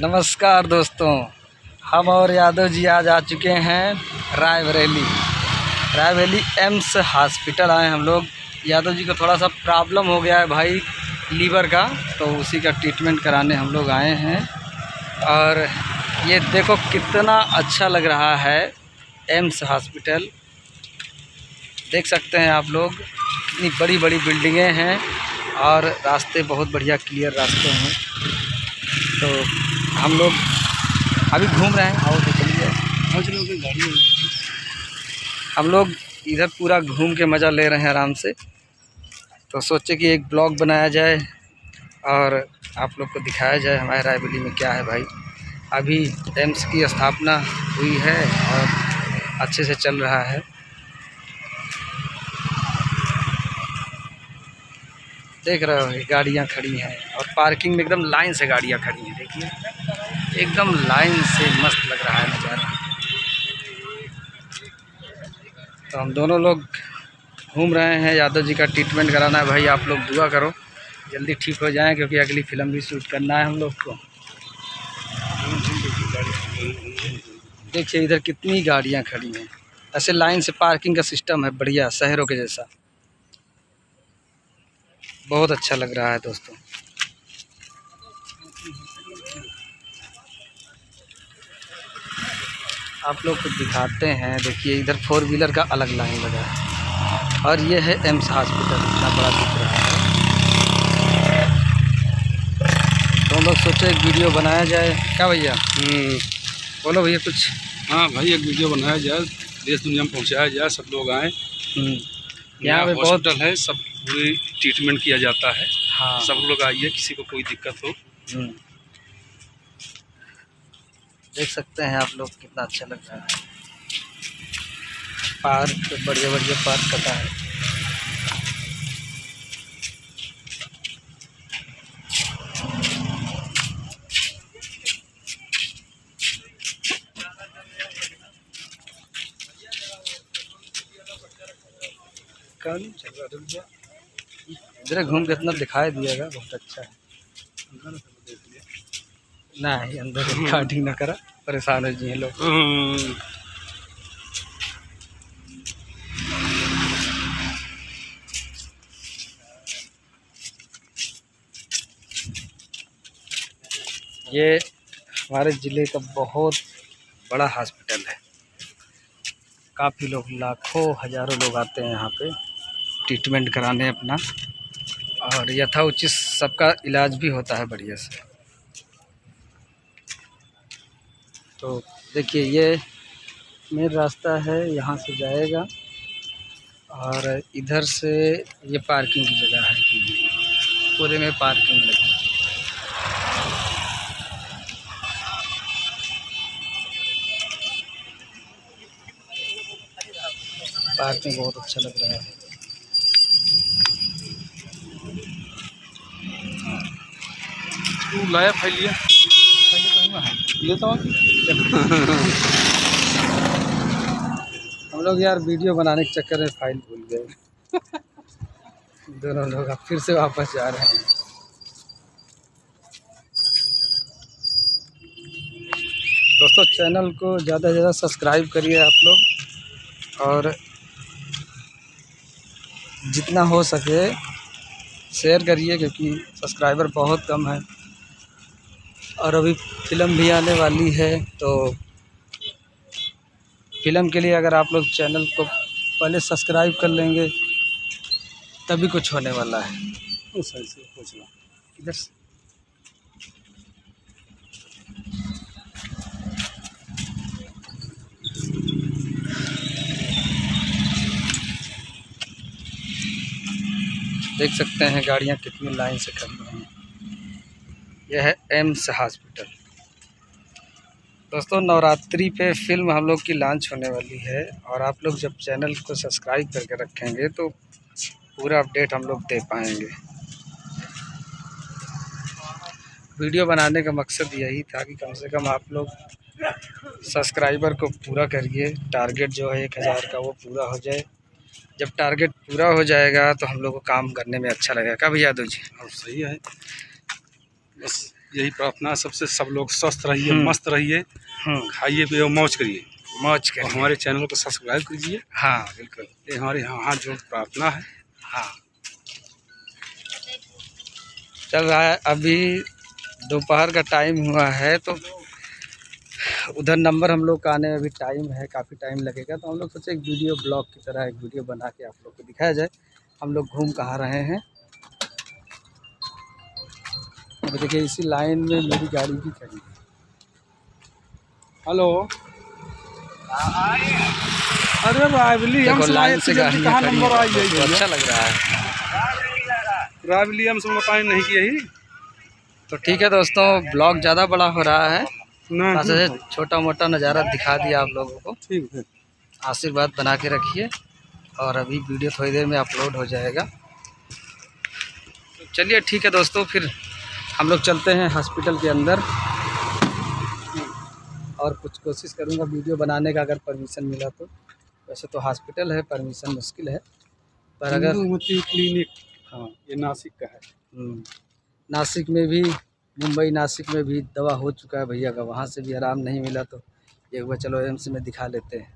नमस्कार दोस्तों, हम और यादव जी आज आ चुके हैं रायबरेली एम्स हॉस्पिटल आए हम लोग। यादव जी को थोड़ा सा प्रॉब्लम हो गया है भाई लीवर का, तो उसी का ट्रीटमेंट कराने हम लोग आए हैं। और ये देखो कितना अच्छा लग रहा है एम्स हॉस्पिटल, देख सकते हैं आप लोग। कितनी बड़ी बड़ी बिल्डिंगें हैं और रास्ते बहुत बढ़िया क्लियर रास्ते हैं। तो हम लोग अभी घूम रहे हैं, आओ तो चलिए। गाड़ी हम लोग इधर पूरा घूम के मज़ा ले रहे हैं आराम से। तो सोचे कि एक ब्लॉग बनाया जाए और आप लोग को दिखाया जाए हमारे रायबरेली में क्या है भाई। अभी एम्स की स्थापना हुई है और अच्छे से चल रहा है। देख रहे हो गाड़ियाँ खड़ी हैं और पार्किंग में एकदम लाइन से गाड़ियाँ खड़ी हैं। देखिए एकदम लाइन से मस्त लग रहा है नज़ारा। तो हम दोनों लोग घूम रहे हैं, यादव जी का ट्रीटमेंट कराना है भाई। आप लोग दुआ करो जल्दी ठीक हो जाएं, क्योंकि अगली फ़िल्म भी शूट करना है हम लोग को। देखिए इधर कितनी गाड़ियाँ खड़ी हैं, ऐसे लाइन से पार्किंग का सिस्टम है बढ़िया, शहरों के जैसा। बहुत अच्छा लग रहा है दोस्तों। आप लोग को दिखाते हैं, देखिए इधर 4 व्हीलर का अलग लाइन लगा है और ये है एम्स हॉस्पिटल, इतना बड़ा दिख रहा है। तो हम लोग सोचे एक वीडियो बनाया जाए, क्या भैया? बोलो भैया कुछ। हाँ भाई, एक वीडियो बनाया जाए, देश दुनिया में पहुंचाया जाए, सब लोग आए। यहाँ पे बहुत हॉस्पिटल है, सब पूरी ट्रीटमेंट किया जाता है। हाँ, सब लोग आइए, किसी को कोई दिक्कत हो। देख सकते हैं आप लोग कितना अच्छा लग रहा है। पार्क बढ़िया बढ़िया पार्क करता है। इधर घूम के इतना दिखाई दिएगा, बहुत अच्छा है। नहीं अंदर रिकॉर्डिंग ना करा, परेशान हो जी लोग। ये हमारे ज़िले का बहुत बड़ा हॉस्पिटल है। काफ़ी लोग, लाखों हज़ारों लोग आते हैं यहाँ पे ट्रीटमेंट कराने अपना, और यथाउचित सबका इलाज भी होता है बढ़िया से। तो देखिए ये मेन रास्ता है, यहाँ से जाएगा और इधर से ये पार्किंग की जगह है, पूरे में पार्किंग लगी। पार्किंग बहुत अच्छा लग रहा है। तू लाया फाइल लिया लेता हूँ। हम लोग यार वीडियो बनाने के चक्कर में फाइल भूल गए। दोनों लोग अब फिर से वापस जा रहे हैं। दोस्तों चैनल को ज़्यादा से ज़्यादा सब्सक्राइब करिए आप लोग, और जितना हो सके शेयर करिए, क्योंकि सब्सक्राइबर बहुत कम है। और अभी फ़िल्म भी आने वाली है, तो फ़िल्म के लिए अगर आप लोग चैनल को पहले सब्सक्राइब कर लेंगे तभी कुछ होने वाला है। उस साइड से पूछना इधर से देख सकते हैं गाड़ियाँ कितनी लाइन से खड़ी हैं। यह है एम्स हॉस्पिटल। दोस्तों नवरात्रि पे फिल्म हम लोग की लॉन्च होने वाली है, और आप लोग जब चैनल को सब्सक्राइब करके रखेंगे तो पूरा अपडेट हम लोग दे पाएंगे। वीडियो बनाने का मकसद यही था कि कम से कम आप लोग सब्सक्राइबर को पूरा करिए। टारगेट जो है 1000 का वो पूरा हो जाए। जब टारगेट पूरा हो जाएगा तो हम लोग को काम करने में अच्छा लगेगा। क्या भैया यादव जी? और सही है, बस यही प्रार्थना है सबसे, सब लोग स्वस्थ रहिए, मस्त रहिए, खाइए पिए मौज करिए, मौज और हमारे चैनल को सब्सक्राइब कीजिए। हाँ बिल्कुल, ये हमारे यहाँ जो प्रार्थना है। हाँ चल रहा है। अभी दोपहर का टाइम हुआ है, तो उधर नंबर हम लोग का आने में अभी टाइम है, काफ़ी टाइम लगेगा। तो हम लोग सोचे एक वीडियो ब्लॉग की तरह एक वीडियो बना के आप लोग को दिखाया जाए हम लोग घूम कहाँ रहे हैं। अब देखिए इसी लाइन में मेरी गाड़ी भी खड़ी है। हेलो, अरे रायविलियम्स लाइन से गाड़ी कहाँ नंबर आई है, है? अच्छा लग रहा है। रायविलियम्स में बताएं नहीं कि यही तो ठीक है दोस्तों, ब्लॉग ज़्यादा बड़ा हो रहा है, नहीं, छोटा मोटा नज़ारा दिखा दिया आप लोगों को। ठीक है, आशीर्वाद बना के रखिए, और अभी वीडियो थोड़ी देर में अपलोड हो जाएगा। चलिए ठीक है दोस्तों, फिर हम लोग चलते हैं हॉस्पिटल के अंदर, और कुछ कोशिश करूँगा वीडियो बनाने का, अगर परमिशन मिला तो। वैसे तो हॉस्पिटल है, परमिशन मुश्किल है, पर अगर क्लिनिक, हाँ ये नासिक का है। नासिक में भी, मुंबई नासिक में भी दवा हो चुका है भैया का, वहाँ से भी आराम नहीं मिला, तो एक बार चलो एम्स में दिखा लेते हैं।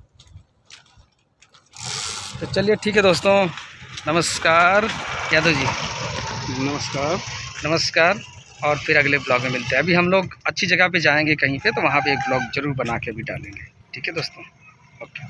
तो चलिए ठीक है दोस्तों, नमस्कार यादव जी। नमस्कार। नमस्कार, और फिर अगले ब्लॉग में मिलते हैं। अभी हम लोग अच्छी जगह पे जाएंगे कहीं पे, तो वहाँ पे एक ब्लॉग ज़रूर बना के भी डालेंगे। ठीक है दोस्तों, ओके।